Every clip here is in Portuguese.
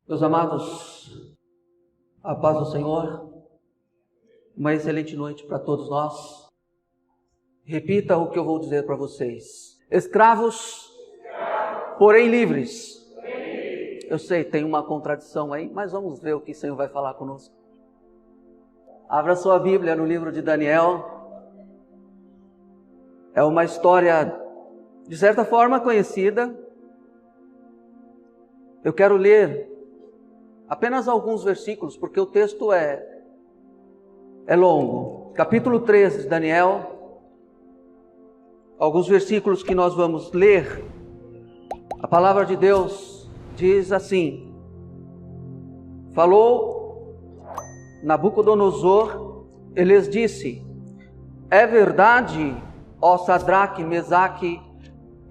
Meus amados, a paz do Senhor, uma excelente noite para todos nós. Repita o que eu vou dizer para vocês. Escravos, porém livres. Eu sei, tem uma contradição aí, mas vamos ver o que o Senhor vai falar conosco. Abra sua Bíblia no livro de Daniel. É uma história, de certa forma, conhecida. Eu quero ler apenas alguns versículos, porque o texto é longo. Capítulo 13 de Daniel, alguns versículos que nós vamos ler. A palavra de Deus diz assim: falou Nabucodonosor, e lhes disse: é verdade, ó Sadraque, Mesaque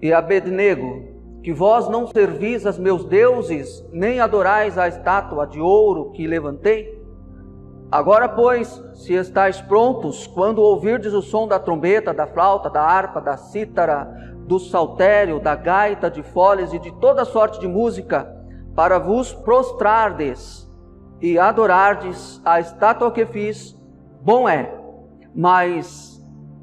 e Abednego, que vós não servis a meus deuses, nem adorais a estátua de ouro que levantei? Agora, pois, se estáis prontos, quando ouvirdes o som da trombeta, da flauta, da harpa, da cítara, do saltério, da gaita, de foles e de toda sorte de música, para vos prostrardes e adorardes a estátua que fiz, bom é. Mas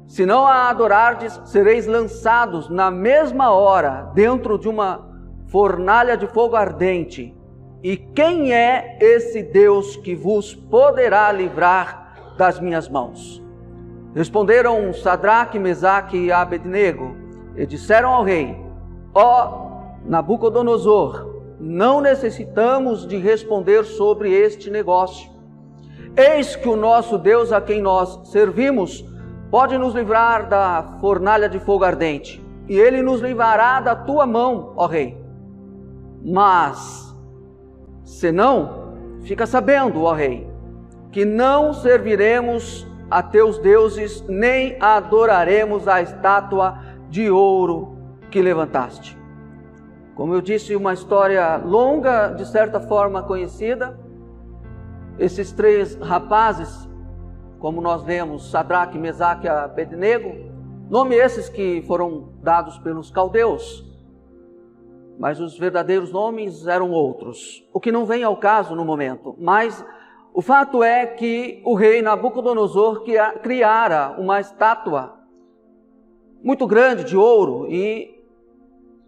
se não a adorardes, sereis lançados na mesma hora dentro de uma fornalha de fogo ardente. E quem é esse Deus que vos poderá livrar das minhas mãos? Responderam Sadraque, Mesaque e Abednego, e disseram ao rei: ó Nabucodonosor, não necessitamos de responder sobre este negócio. Eis que o nosso Deus, a quem nós servimos, pode nos livrar da fornalha de fogo ardente, e ele nos livrará da tua mão, ó rei. Mas, se não, fica sabendo, ó rei, que não serviremos a teus deuses, nem adoraremos a estátua de ouro que levantaste. Como eu disse, uma história longa, de certa forma conhecida. Esses três rapazes, como nós vemos, Sadraque, Mesaque e Abednego, nome esses que foram dados pelos caldeus, mas os verdadeiros nomes eram outros, o que não vem ao caso no momento. Mas o fato é que o rei Nabucodonosor criara uma estátua muito grande de ouro, e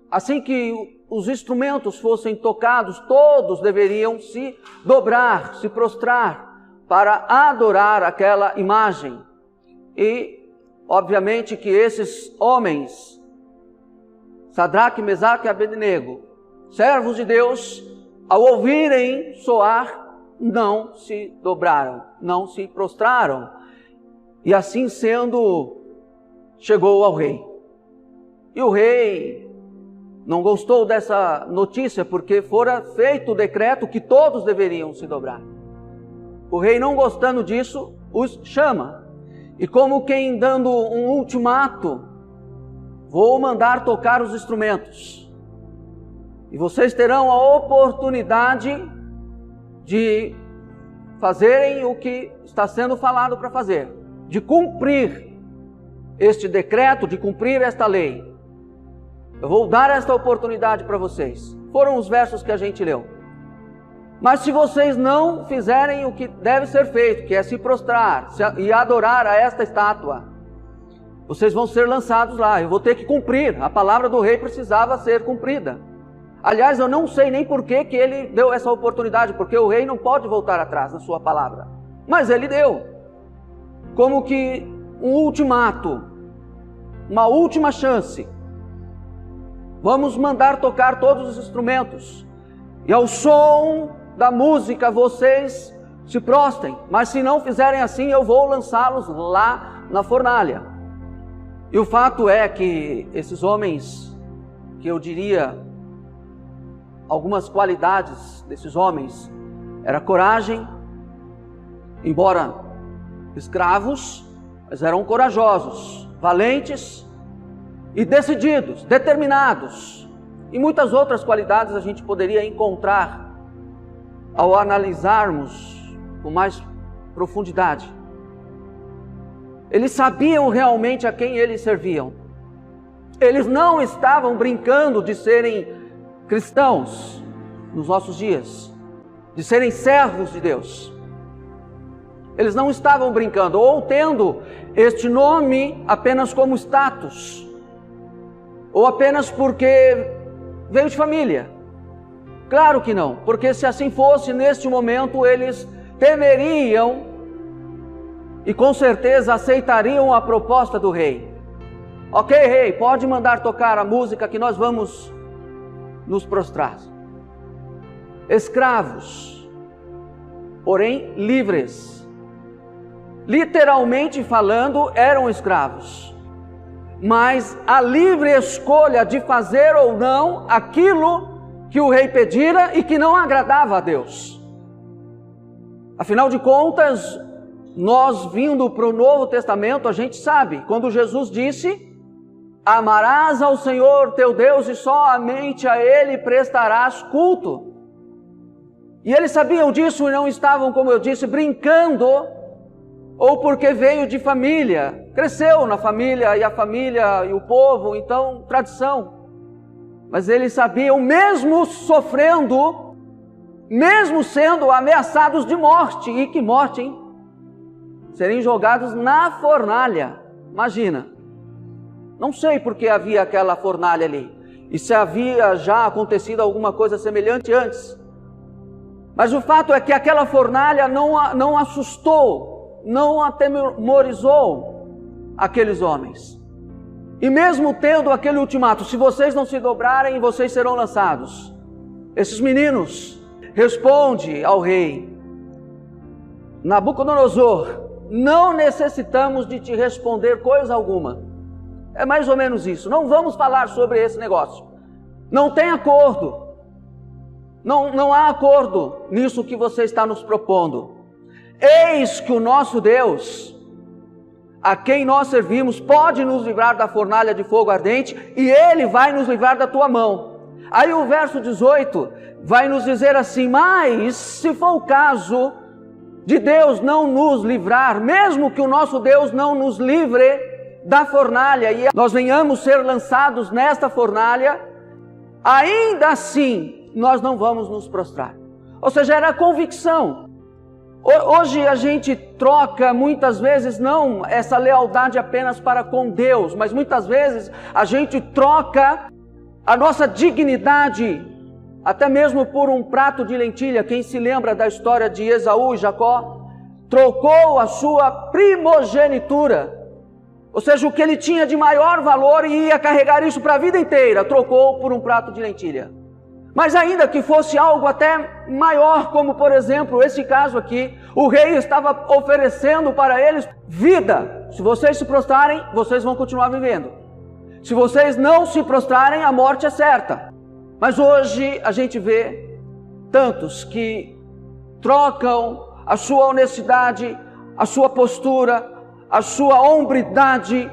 assim que os instrumentos fossem tocados, todos deveriam se dobrar, se prostrar, para adorar aquela imagem. E, obviamente, que esses homens, Sadraque, Mesaque e Abednego, servos de Deus, ao ouvirem soar, não se dobraram, não se prostraram. E assim sendo, chegou ao rei. E o rei não gostou dessa notícia, porque fora feito o decreto que todos deveriam se dobrar. O rei, não gostando disso, os chama. E como quem dando um ultimato: vou mandar tocar os instrumentos. E vocês terão a oportunidade de fazerem o que está sendo falado para fazer. De cumprir este decreto, de cumprir esta lei. Eu vou dar esta oportunidade para vocês. Foram os versos que a gente leu. Mas se vocês não fizerem o que deve ser feito, que é se prostrar e adorar a esta estátua, vocês vão ser lançados lá. Eu vou ter que cumprir. A palavra do rei precisava ser cumprida. Aliás, eu não sei nem por que ele deu essa oportunidade, porque o rei não pode voltar atrás na sua palavra. Mas ele deu. Como que um ultimato, uma última chance. Vamos mandar tocar todos os instrumentos. E ao som da música vocês se prostrem, mas se não fizerem assim, eu vou lançá-los lá na fornalha. E o fato é que esses homens, que eu diria, algumas qualidades desses homens, era coragem, embora escravos, mas eram corajosos, valentes e decididos, determinados. E muitas outras qualidades a gente poderia encontrar ao analisarmos com mais profundidade. Eles sabiam realmente a quem eles serviam. Eles não estavam brincando de serem cristãos nos nossos dias. de serem servos de Deus. Eles não estavam brincando, ou tendo este nome apenas como status, ou apenas porque veio de família. Claro que não, porque se assim fosse, neste momento eles temeriam e com certeza aceitariam a proposta do rei. Ok, rei, pode mandar tocar a música que nós vamos nos prostrar. Escravos, porém livres. Literalmente falando, eram escravos. Mas a livre escolha de fazer ou não aquilo que o rei pedira e que não agradava a Deus. Afinal de contas, nós vindo para o Novo Testamento, a gente sabe, quando Jesus disse: amarás ao Senhor teu Deus e somente a Ele prestarás culto. E eles sabiam disso e não estavam, como eu disse, brincando, ou porque veio de família, cresceu na família e o povo, então tradição. Mas eles sabiam, mesmo sofrendo, mesmo sendo ameaçados de morte, e que morte, hein? Serem jogados na fornalha. Imagina. Não sei por que havia aquela fornalha ali, e se havia já acontecido alguma coisa semelhante antes. Mas o fato é que aquela fornalha não assustou, não atemorizou aqueles homens. E mesmo tendo aquele ultimato, se vocês não se dobrarem, vocês serão lançados. Esses meninos respondem ao rei: Nabucodonosor, não necessitamos de te responder coisa alguma. É mais ou menos isso. Não vamos falar sobre esse negócio. Não tem acordo. Não há acordo nisso que você está nos propondo. Eis que o nosso Deus, a quem nós servimos, pode nos livrar da fornalha de fogo ardente, e Ele vai nos livrar da tua mão. Aí o verso 18 vai nos dizer assim: mas se for o caso de Deus não nos livrar, mesmo que o nosso Deus não nos livre da fornalha e nós venhamos ser lançados nesta fornalha, ainda assim nós não vamos nos prostrar. Ou seja, era a convicção. Hoje a gente troca muitas vezes não essa lealdade apenas para com Deus, mas muitas vezes a gente troca a nossa dignidade até mesmo por um prato de lentilha. Quem se lembra da história de Esaú e Jacó? Trocou a sua primogenitura, ou seja, o que ele tinha de maior valor e ia carregar isso para a vida inteira, trocou por um prato de lentilha. Mas ainda que fosse algo até maior, como por exemplo esse caso aqui, o rei estava oferecendo para eles vida. Se vocês se prostrarem, vocês vão continuar vivendo. Se vocês não se prostrarem, a morte é certa. Mas hoje a gente vê tantos que trocam a sua honestidade, a sua postura, a sua hombridade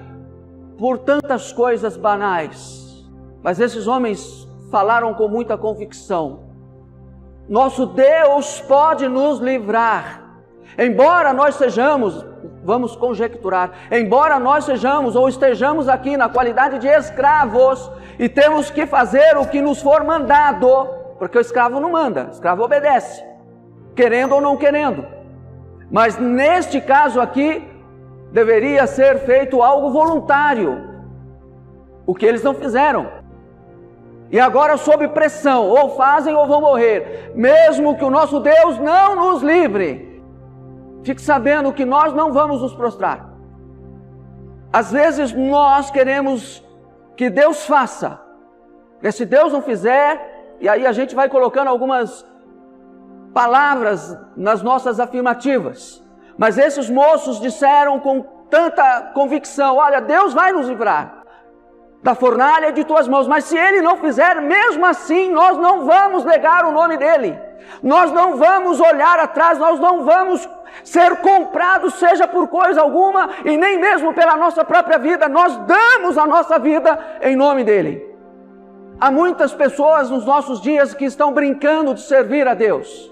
por tantas coisas banais. Mas esses homens falaram com muita convicção: nosso Deus pode nos livrar. Embora nós sejamos, vamos conjecturar, embora nós sejamos ou estejamos aqui na qualidade de escravos e temos que fazer o que nos for mandado, porque o escravo não manda, o escravo obedece, querendo ou não querendo. Mas neste caso aqui, deveria ser feito algo voluntário, o que eles não fizeram. E agora, sob pressão, ou fazem ou vão morrer, mesmo que o nosso Deus não nos livre, fique sabendo que nós não vamos nos prostrar. Às vezes nós queremos que Deus faça, porque se Deus não fizer, e aí a gente vai colocando algumas palavras nas nossas afirmativas. Mas esses moços disseram com tanta convicção: olha, Deus vai nos livrar da fornalha de tuas mãos, mas se Ele não fizer, mesmo assim nós não vamos negar o nome dEle, nós não vamos olhar atrás, nós não vamos ser comprados, seja por coisa alguma, e nem mesmo pela nossa própria vida, nós damos a nossa vida em nome dEle. Há muitas pessoas nos nossos dias que estão brincando de servir a Deus,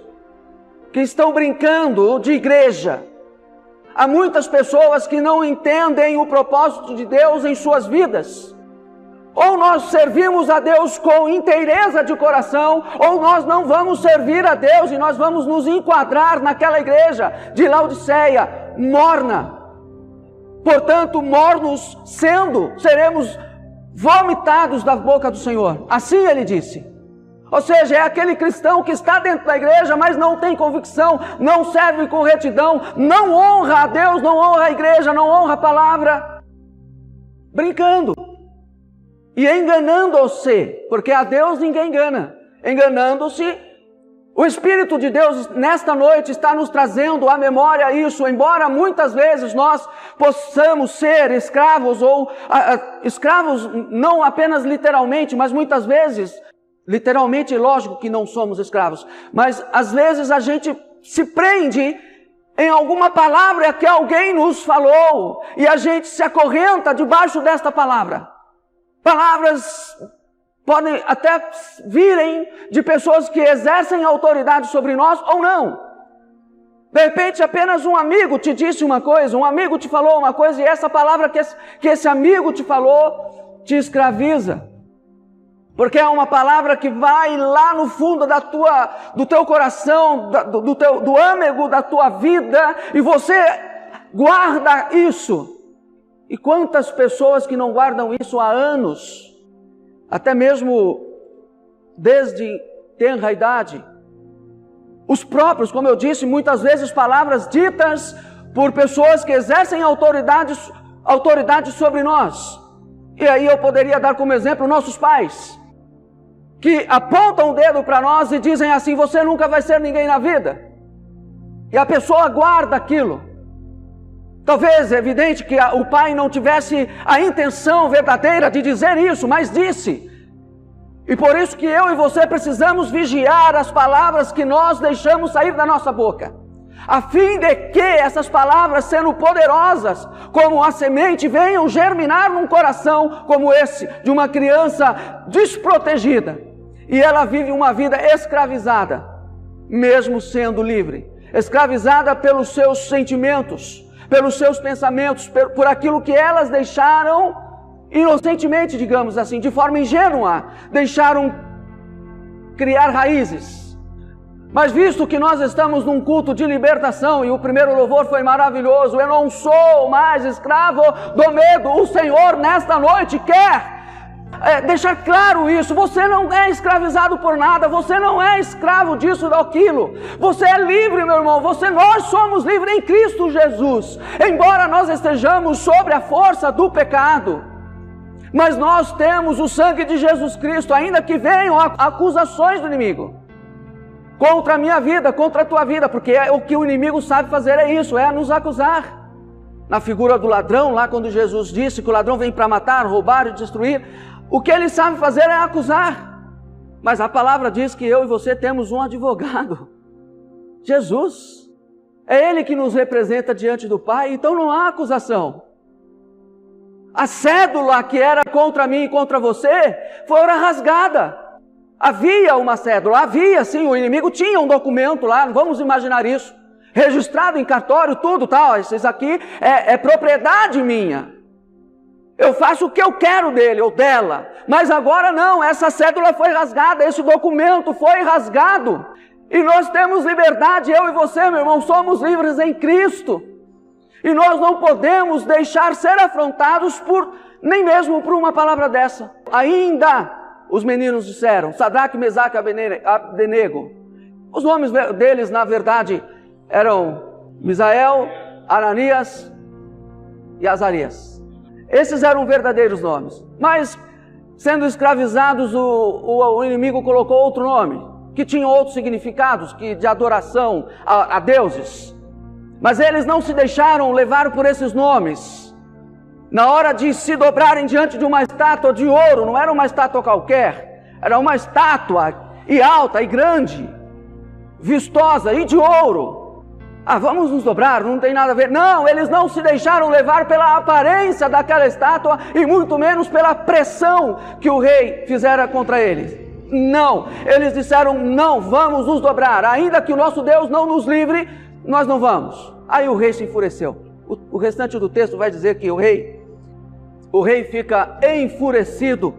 que estão brincando de igreja. Há muitas pessoas que não entendem o propósito de Deus em suas vidas. Ou nós servimos a Deus com inteireza de coração, ou nós não vamos servir a Deus e nós vamos nos enquadrar naquela igreja de Laodiceia, morna. Portanto, mornos seremos vomitados da boca do Senhor. Assim ele disse. Ou seja, é aquele cristão que está dentro da igreja, mas não tem convicção, não serve com retidão, não honra a Deus, não honra a igreja, não honra a palavra, brincando e enganando-se, porque a Deus ninguém engana, enganando-se. O Espírito de Deus nesta noite está nos trazendo à memória isso, embora muitas vezes nós possamos ser escravos, ou escravos não apenas literalmente, mas muitas vezes, literalmente, lógico que não somos escravos, mas às vezes a gente se prende em alguma palavra que alguém nos falou, e a gente se acorrenta debaixo desta palavra. Palavras podem até virem de pessoas que exercem autoridade sobre nós ou não. De repente apenas um amigo te disse uma coisa, um amigo te falou uma coisa, e essa palavra que esse amigo te falou te escraviza. Porque é uma palavra que vai lá no fundo do teu coração, do âmago da tua vida, e você guarda isso. E quantas pessoas que não guardam isso há anos, até mesmo desde tenra idade. Os próprios, como eu disse, muitas vezes palavras ditas por pessoas que exercem autoridade sobre nós. E aí eu poderia dar como exemplo nossos pais, que apontam o dedo para nós e dizem assim: você nunca vai ser ninguém na vida. E a pessoa guarda aquilo. Talvez é evidente que o pai não tivesse a intenção verdadeira de dizer isso, mas disse. E por isso que eu e você precisamos vigiar as palavras que nós deixamos sair da nossa boca, a fim de que essas palavras, sendo poderosas como a semente, venham germinar num coração como esse, de uma criança desprotegida. E ela vive uma vida escravizada, mesmo sendo livre, escravizada pelos seus sentimentos, pelos seus pensamentos, por aquilo que elas deixaram inocentemente, digamos assim, de forma ingênua, deixaram criar raízes. Mas visto que nós estamos num culto de libertação, e o primeiro louvor foi maravilhoso, eu não sou mais escravo do medo, o Senhor nesta noite quer deixar claro isso. Você não é escravizado por nada, você não é escravo disso ou daquilo, você é livre, meu irmão, nós somos livres em Cristo Jesus, embora nós estejamos sobre a força do pecado, mas nós temos o sangue de Jesus Cristo, ainda que venham acusações do inimigo, contra a minha vida, contra a tua vida, porque o que o inimigo sabe fazer é isso, é nos acusar. Na figura do ladrão, lá quando Jesus disse que o ladrão vem para matar, roubar e destruir, o que ele sabe fazer é acusar. Mas a palavra diz que eu e você temos um advogado, Jesus. É Ele que nos representa diante do Pai, então não há acusação. A cédula que era contra mim e contra você foi rasgada. Havia uma cédula, havia sim, o inimigo tinha um documento lá, vamos imaginar isso, registrado em cartório, tudo tal, isso aqui é propriedade minha. Eu faço o que eu quero dele ou dela, mas agora não, essa cédula foi rasgada, esse documento foi rasgado, e nós temos liberdade, eu e você, meu irmão, somos livres em Cristo, e nós não podemos deixar ser afrontados nem mesmo por uma palavra dessa. Ainda os meninos disseram, Sadraque, Mesaque e Abdenego, os nomes deles na verdade eram Misael, Ananias e Azarias. Esses eram verdadeiros nomes, mas sendo escravizados o inimigo colocou outro nome, que tinha outros significados, de adoração a deuses, mas eles não se deixaram levar por esses nomes. Na hora de se dobrarem diante de uma estátua de ouro, não era uma estátua qualquer, era uma estátua e alta e grande, vistosa e de ouro. Vamos nos dobrar, não tem nada a ver. Não, eles não se deixaram levar pela aparência daquela estátua e muito menos pela pressão que o rei fizera contra eles. Não, eles disseram, não, vamos nos dobrar, ainda que o nosso Deus não nos livre, nós não vamos. Aí o rei se enfureceu. O restante do texto vai dizer que o rei fica enfurecido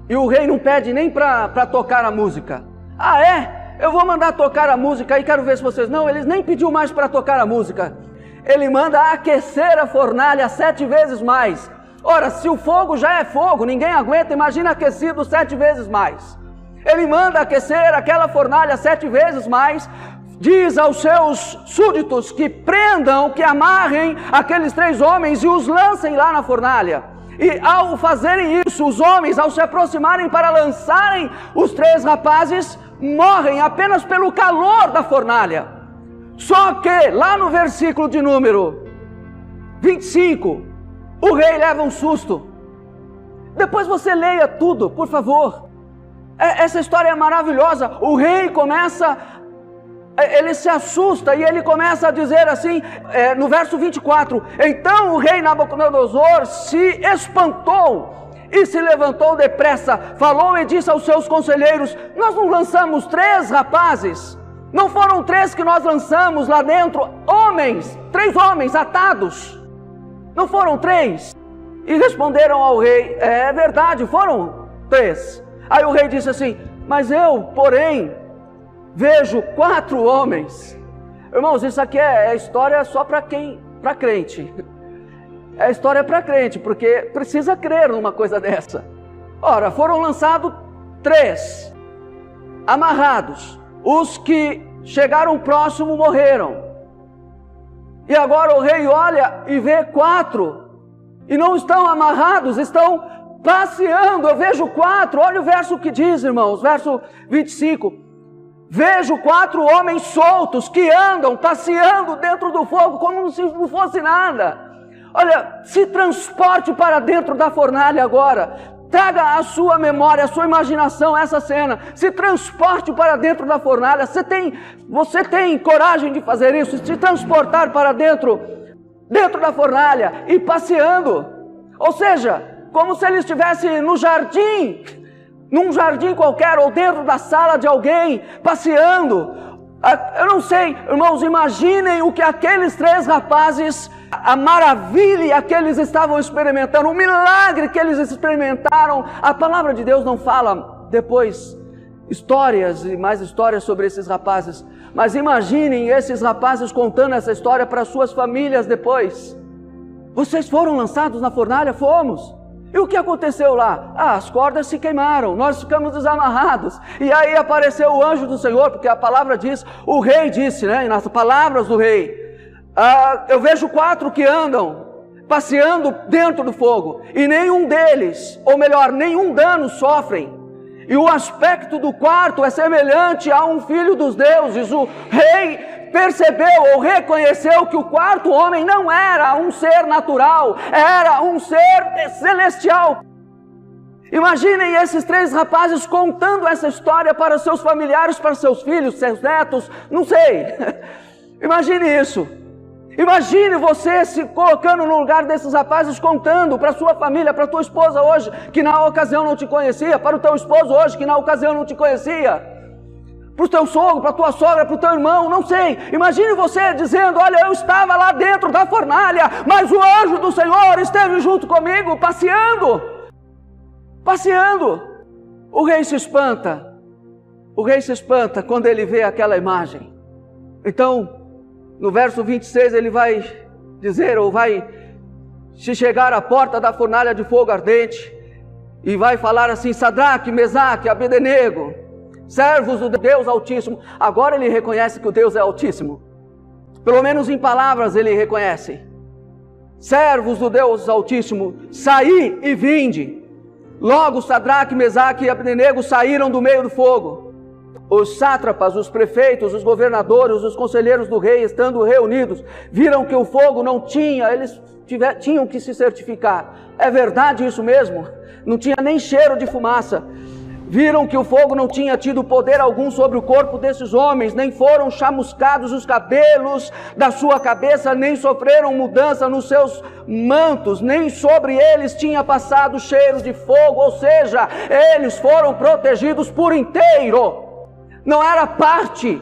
E o rei não pede nem para tocar a música. Ah, é? Eu vou mandar tocar a música aí, quero ver se vocês... Não, eles nem pediu mais para tocar a música. Ele manda aquecer a fornalha 7 vezes mais. Ora, se o fogo já é fogo, ninguém aguenta, imagina aquecido 7 vezes mais. Ele manda aquecer aquela fornalha 7 vezes mais, diz aos seus súditos que prendam, que amarrem aqueles 3 homens e os lancem lá na fornalha. E ao fazerem isso, os homens, ao se aproximarem para lançarem os 3 rapazes, morrem apenas pelo calor da fornalha. Só que, lá no versículo de número 25, o rei leva um susto. Depois você leia tudo, por favor. Essa história é maravilhosa. O rei começa, ele se assusta e ele começa a dizer assim, no verso 24: Então o rei Nabucodonosor se espantou e se levantou depressa, falou e disse aos seus conselheiros: Nós não lançamos 3 rapazes? Não foram 3 que nós lançamos lá dentro? Homens, 3 homens atados. Não foram 3? E responderam ao rei: É verdade, foram 3. Aí o rei disse assim: Mas eu, porém, vejo 4 homens. Irmãos, isso aqui é história só para crente. É história para crente, porque precisa crer numa coisa dessa. Ora, foram lançados 3, amarrados. Os que chegaram próximo morreram. E agora o rei olha e vê 4. E não estão amarrados, estão passeando. Eu vejo 4, olha o verso que diz, irmãos, verso 25. Vejo 4 homens soltos que andam passeando dentro do fogo como se não fosse nada. Olha, se transporte para dentro da fornalha agora. Traga à sua memória, à sua imaginação essa cena. Se transporte para dentro da fornalha. Você tem coragem de fazer isso? Se transportar para dentro da fornalha e passeando. Ou seja, como se ele estivesse no jardim, num jardim qualquer, ou dentro da sala de alguém, passeando. Eu não sei, irmãos, imaginem o que aqueles 3 rapazes, a maravilha que eles estavam experimentando, o milagre que eles experimentaram. A palavra de Deus não fala depois histórias e mais histórias sobre esses rapazes, mas imaginem esses rapazes contando essa história para suas famílias depois. Vocês foram lançados na fornalha? Fomos. E o que aconteceu lá? As cordas se queimaram, nós ficamos desamarrados. E aí apareceu o anjo do Senhor, porque a palavra diz, o rei disse, nas palavras do rei, eu vejo 4 que andam passeando dentro do fogo, e nenhum deles, ou melhor, nenhum dano sofrem. E o aspecto do quarto é semelhante a um filho dos deuses. O rei percebeu ou reconheceu que o 4º homem não era um ser natural, era um ser celestial. Imaginem esses 3 rapazes contando essa história para seus familiares, para seus filhos, seus netos, não sei. Imagine isso. Imagine você se colocando no lugar desses rapazes, contando para sua família, para tua esposa hoje, que na ocasião não te conhecia, para o teu esposo hoje, que na ocasião não te conhecia, para o teu sogro, para a tua sogra, para o teu irmão, não sei. Imagine você dizendo: olha, eu estava lá dentro da fornalha, mas o anjo do Senhor esteve junto comigo, passeando. O rei se espanta quando ele vê aquela imagem. Então, no verso 26 ele vai dizer, ou vai se chegar à porta da fornalha de fogo ardente, e vai falar assim: Sadraque, Mesaque, Abednego, servos do Deus Altíssimo. Agora ele reconhece que o Deus é Altíssimo. Pelo menos em palavras ele reconhece. Servos do Deus Altíssimo, saí e vinde. Logo Sadraque, Mesaque e Abednego saíram do meio do fogo. Os sátrapas, os prefeitos, os governadores, os conselheiros do rei, estando reunidos, viram que o fogo não tinha, eles tinham que se certificar. É verdade isso mesmo? Não tinha nem cheiro de fumaça. Viram que o fogo não tinha tido poder algum sobre o corpo desses homens, nem foram chamuscados os cabelos da sua cabeça, nem sofreram mudança nos seus mantos, nem sobre eles tinha passado cheiro de fogo, ou seja, eles foram protegidos por inteiro. Não era parte,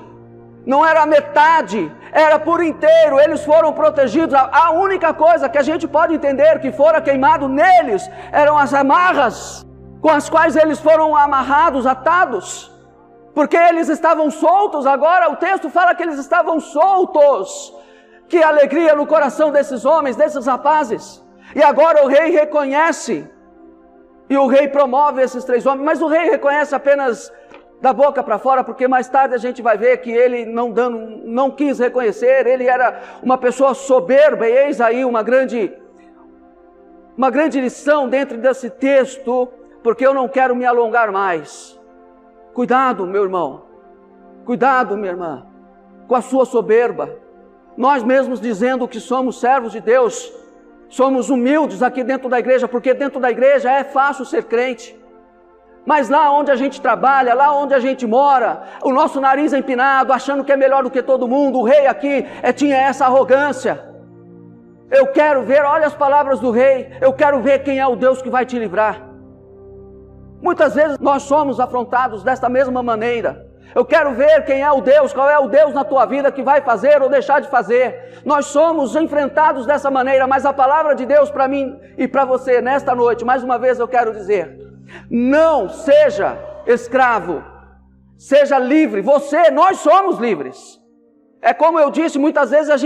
não era metade, era por inteiro, eles foram protegidos. A única coisa que a gente pode entender que fora queimado neles eram as amarras. com as quais eles foram amarrados, atados, porque eles estavam soltos. Agora o texto fala que eles estavam soltos. Que alegria no coração desses homens, desses rapazes. E agora o rei reconhece, e o rei promove esses 3 homens, mas o rei reconhece apenas da boca para fora, porque mais tarde a gente vai ver que ele não quis reconhecer, ele era uma pessoa soberba, e eis aí uma grande lição dentro desse texto, porque eu não quero me alongar mais. Cuidado, meu irmão, cuidado, minha irmã, com a sua soberba. Nós mesmos dizendo que somos servos de Deus, somos humildes aqui dentro da igreja, porque dentro da igreja é fácil ser crente. Mas lá onde a gente trabalha, lá onde a gente mora, o nosso nariz é empinado, achando que é melhor do que todo mundo. O rei aqui tinha essa arrogância. Eu quero ver, olha as palavras do rei, eu quero ver quem é o Deus que vai te livrar. Muitas vezes nós somos afrontados desta mesma maneira. Eu quero ver quem é o Deus, qual é o Deus na tua vida que vai fazer ou deixar de fazer. Nós somos enfrentados dessa maneira, mas a palavra de Deus para mim e para você nesta noite, mais uma vez eu quero dizer: não seja escravo, seja livre. Nós somos livres. É como eu disse, muitas vezes a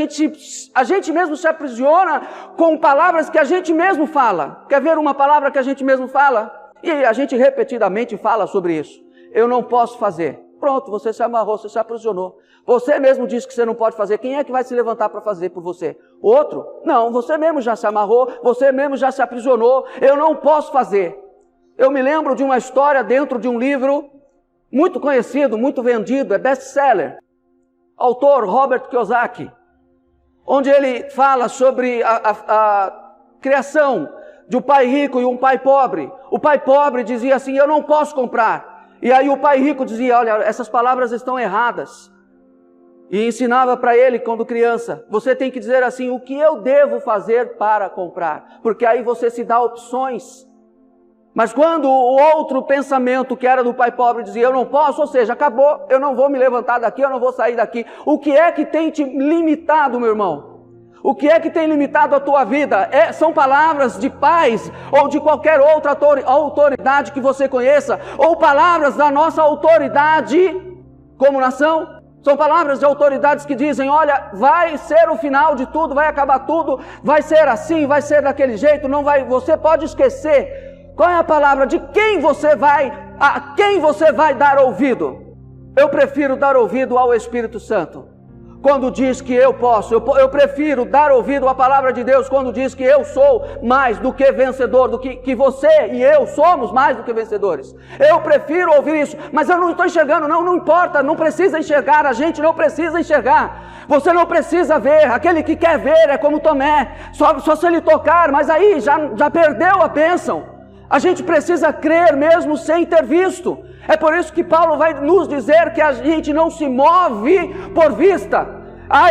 gente mesmo se aprisiona com palavras que a gente mesmo fala. Quer ver uma palavra que a gente mesmo fala? E a gente repetidamente fala sobre isso. Eu não posso fazer. Pronto, você se amarrou, você se aprisionou. Você mesmo disse que você não pode fazer. Quem é que vai se levantar para fazer por você? Outro? Não, você mesmo já se amarrou, você mesmo já se aprisionou. Eu não posso fazer. Eu me lembro de uma história dentro de um livro muito conhecido, muito vendido, é best-seller. Autor Robert Kiyosaki, onde ele fala sobre a criação de um pai rico e um pai pobre. O pai pobre dizia assim: eu não posso comprar. E aí o pai rico dizia: olha, essas palavras estão erradas. E ensinava para ele quando criança: você tem que dizer assim, o que eu devo fazer para comprar? Porque aí você se dá opções. Mas quando o outro pensamento que era do pai pobre dizia: eu não posso, ou seja, acabou, eu não vou me levantar daqui, eu não vou sair daqui. O que é que tem te limitado, meu irmão? O que é que tem limitado a tua vida? São palavras de pais ou de qualquer outra autoridade que você conheça, ou palavras da nossa autoridade como nação? São palavras de autoridades que dizem: olha, vai ser o final de tudo, vai acabar tudo, vai ser assim, vai ser daquele jeito, não vai, você pode esquecer. Qual é a palavra de a quem você vai dar ouvido? Eu prefiro dar ouvido ao Espírito Santo. Quando diz que eu posso, eu prefiro dar ouvido à palavra de Deus quando diz que eu sou mais do que vencedor, que você e eu somos mais do que vencedores. Eu prefiro ouvir isso, mas eu não estou enxergando, não importa, não precisa enxergar, a gente não precisa enxergar. Você não precisa ver, aquele que quer ver é como Tomé, só se ele tocar, mas aí já perdeu a bênção. A gente precisa crer mesmo sem ter visto. É por isso que Paulo vai nos dizer que a gente não se move por vista.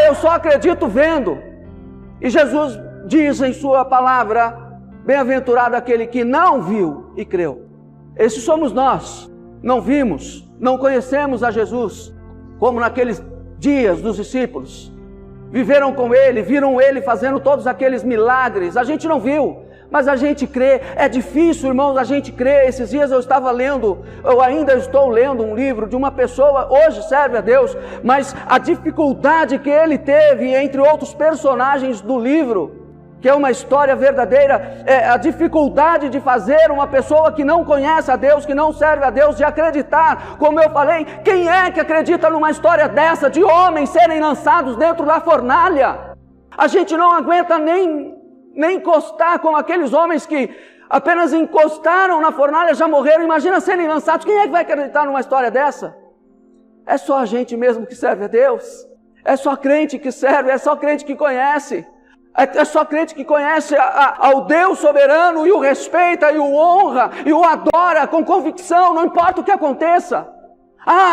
Eu só acredito vendo. E Jesus diz em sua palavra: bem-aventurado aquele que não viu e creu. Esses somos nós. Não vimos, não conhecemos a Jesus, como naqueles dias dos discípulos. Viveram com Ele, viram Ele fazendo todos aqueles milagres. A gente não viu, mas a gente crê. É difícil, irmãos, a gente crê. Esses dias eu ainda estou lendo um livro de uma pessoa, hoje serve a Deus, mas a dificuldade que ele teve, entre outros personagens do livro, que é uma história verdadeira, a dificuldade de fazer uma pessoa que não conhece a Deus, que não serve a Deus, de acreditar. Como eu falei, quem é que acredita numa história dessa, de homens serem lançados dentro da fornalha? A gente não aguenta nem encostar, como aqueles homens que apenas encostaram na fornalha, já morreram. Imagina serem lançados. Quem é que vai acreditar numa história dessa? É só a gente mesmo que serve a Deus. É só crente que serve, é só crente que conhece. É só crente que conhece ao Deus soberano e o respeita e o honra e o adora com convicção, não importa o que aconteça.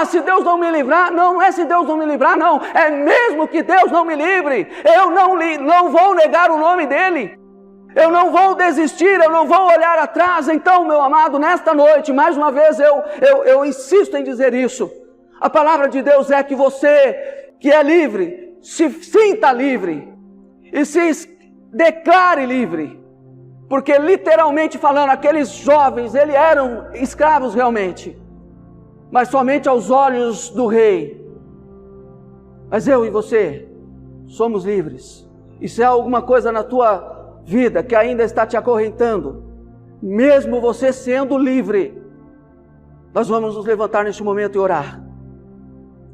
Se Deus não me livrar, não é se Deus não me livrar, não, é mesmo que Deus não me livre, eu não vou negar o nome dEle, eu não vou desistir, eu não vou olhar atrás. Então, meu amado, nesta noite, mais uma vez eu insisto em dizer isso. A palavra de Deus é que você que é livre, se sinta livre e se declare livre. Porque literalmente falando, aqueles jovens, eles eram escravos realmente, mas somente aos olhos do rei. Mas eu e você somos livres. E se há alguma coisa na tua vida que ainda está te acorrentando, mesmo você sendo livre, nós vamos nos levantar neste momento e orar.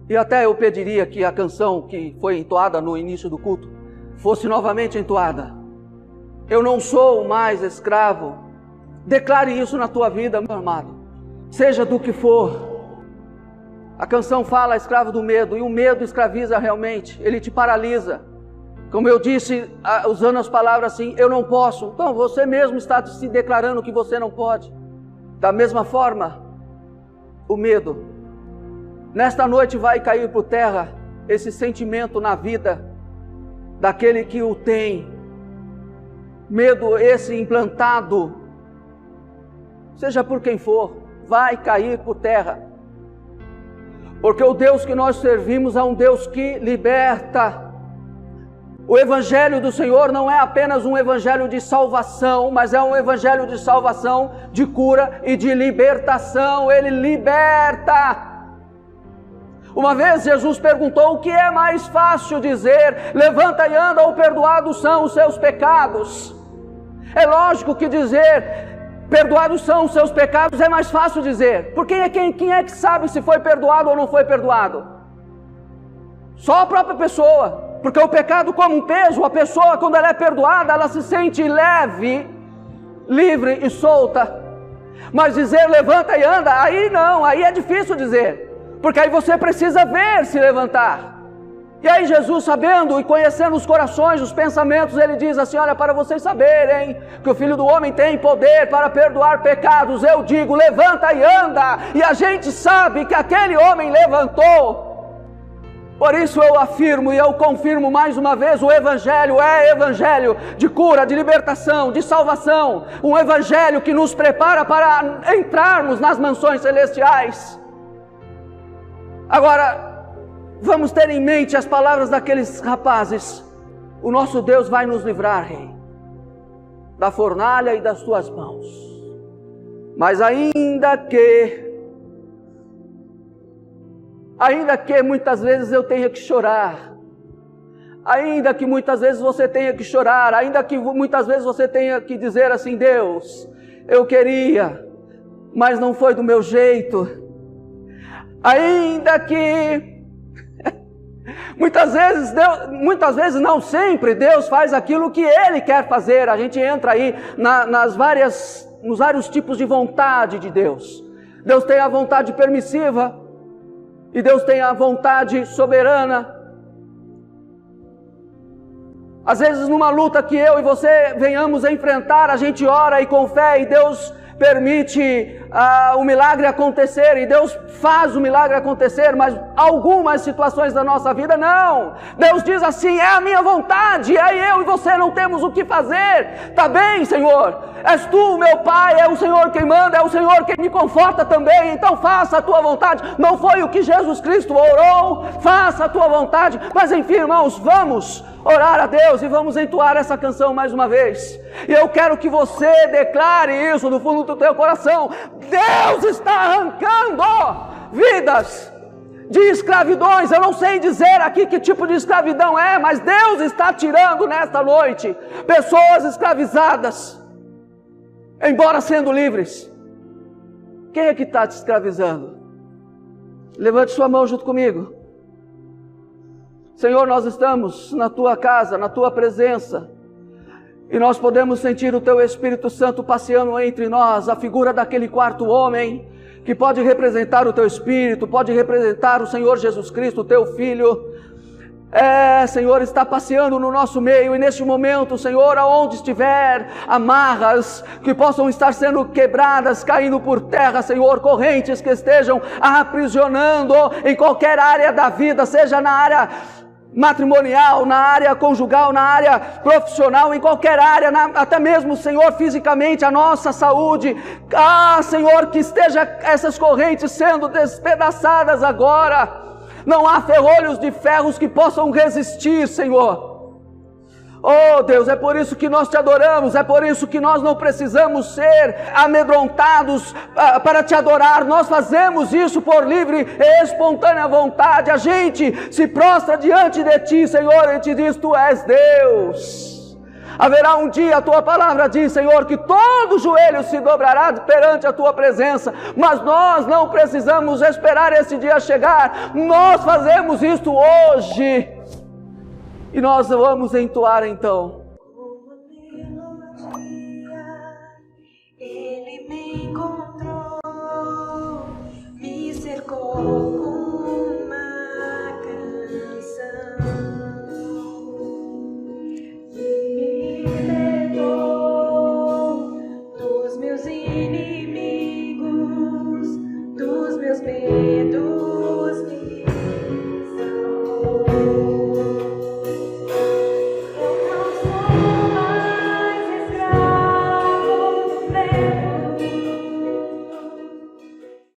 E até eu pediria que a canção que foi entoada no início do culto fosse novamente entoada. Eu não sou mais escravo. Declare isso na tua vida, meu amado. Seja do que for. A canção fala escravo do medo, e o medo escraviza realmente, ele te paralisa. Como eu disse, usando as palavras assim, eu não posso. Então você mesmo está se declarando que você não pode. Da mesma forma, o medo. Nesta noite vai cair por terra esse sentimento na vida daquele que o tem. Medo esse implantado, seja por quem for, vai cair por terra. Porque o Deus que nós servimos é um Deus que liberta. O Evangelho do Senhor não é apenas um Evangelho de salvação, mas é um Evangelho de salvação, de cura e de libertação. Ele liberta. Uma vez Jesus perguntou: o que é mais fácil dizer, levanta e anda, ou perdoados são os seus pecados? É lógico que dizer, perdoados são os seus pecados, é mais fácil dizer. Porque quem é que sabe se foi perdoado ou não foi perdoado? Só a própria pessoa. Porque o pecado como um peso, a pessoa quando ela é perdoada, ela se sente leve, livre e solta. Mas dizer levanta e anda, aí não, aí é difícil dizer. Porque aí você precisa ver se levantar. E aí Jesus, sabendo e conhecendo os corações, os pensamentos, ele diz assim: olha, para vocês saberem que o Filho do Homem tem poder para perdoar pecados, eu digo, levanta e anda. E a gente sabe que aquele homem levantou. Por isso eu afirmo e eu confirmo mais uma vez, o Evangelho é Evangelho de cura, de libertação, de salvação. Um Evangelho que nos prepara para entrarmos nas mansões celestiais. Agora, vamos ter em mente as palavras daqueles rapazes: o nosso Deus vai nos livrar, Rei, da fornalha e das tuas mãos. Mas ainda que muitas vezes eu tenha que chorar, ainda que muitas vezes você tenha que chorar, ainda que muitas vezes você tenha que dizer assim: Deus, eu queria, mas não foi do meu jeito. Ainda que muitas vezes não sempre, Deus faz aquilo que Ele quer fazer. A gente entra aí nos vários tipos de vontade de Deus. Deus tem a vontade permissiva e Deus tem a vontade soberana. Às vezes numa luta que eu e você venhamos a enfrentar, a gente ora e com fé e Deus permite o milagre acontecer, e Deus faz o milagre acontecer, mas algumas situações da nossa vida não. Deus diz assim: é a minha vontade, aí eu e você não temos o que fazer. Tá bem, Senhor, és tu meu Pai, é o Senhor quem manda, é o Senhor quem me conforta também, então faça a tua vontade. Não foi o que Jesus Cristo orou, faça a tua vontade. Mas enfim, irmãos, vamos orar a Deus e vamos entoar essa canção mais uma vez. E eu quero que você declare isso do fundo do teu coração: Deus está arrancando vidas de escravidões. Eu não sei dizer aqui que tipo de escravidão é, mas Deus está tirando nesta noite pessoas escravizadas, embora sendo livres. Quem é que está te escravizando? Levante sua mão junto comigo. Senhor, nós estamos na Tua casa, na Tua presença, e nós podemos sentir o Teu Espírito Santo passeando entre nós, a figura daquele quarto homem, que pode representar o Teu Espírito, pode representar o Senhor Jesus Cristo, o Teu Filho. Senhor, está passeando no nosso meio, e neste momento, Senhor, aonde estiver, amarras que possam estar sendo quebradas, caindo por terra, Senhor, correntes que estejam aprisionando em qualquer área da vida, seja na área matrimonial, na área conjugal, na área profissional, em qualquer área, até mesmo, Senhor, fisicamente, a nossa saúde. Senhor, que esteja essas correntes sendo despedaçadas agora. Não há ferrolhos de ferros que possam resistir, Senhor. Oh Deus, é por isso que nós te adoramos, é por isso que nós não precisamos ser amedrontados para te adorar. Nós fazemos isso por livre e espontânea vontade. A gente se prostra diante de ti, Senhor, e te diz: tu és Deus. Haverá um dia, a tua palavra diz, Senhor, que todo joelho se dobrará perante a tua presença, mas nós não precisamos esperar esse dia chegar. Nós fazemos isto hoje. E nós vamos entoar então. Ele me encontrou, me cercou com uma canção e me levou dos meus inimigos, dos meus medos.